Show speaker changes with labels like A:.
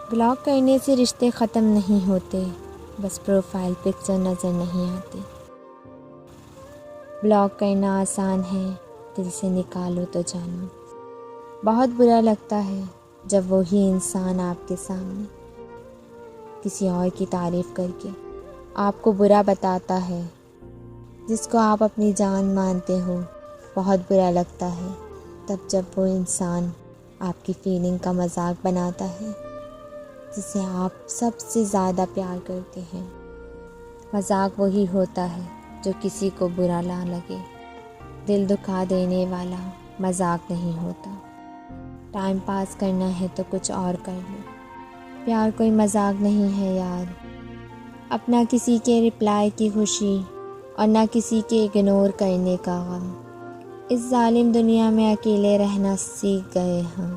A: Block करने से रिश्ते ख़त्म नहीं होते, बस प्रोफाइल पिक्चर नज़र नहीं आती। ब्लॉक करना आसान है, दिल से निकालो तो जानो। बहुत बुरा लगता है जब वही इंसान आपके सामने किसी और की तारीफ़ करके आपको बुरा बताता है, जिसको आप अपनी जान मानते हो। बहुत बुरा लगता है तब जब वो इंसान आपकी फीलिंग का मजाक बनाता है, जिसे आप सबसे ज़्यादा प्यार करते हैं। मजाक वही होता है जो किसी को बुरा ना लगे। दिल दुखा देने वाला मजाक नहीं होता। टाइम पास करना है तो कुछ और कर लो। प्यार कोई मजाक नहीं है यार। अपना किसी के रिप्लाई की खुशी और ना किसी के इग्नोर करने का गम। इस जालिम दुनिया में अकेले रहना सीख गए हम।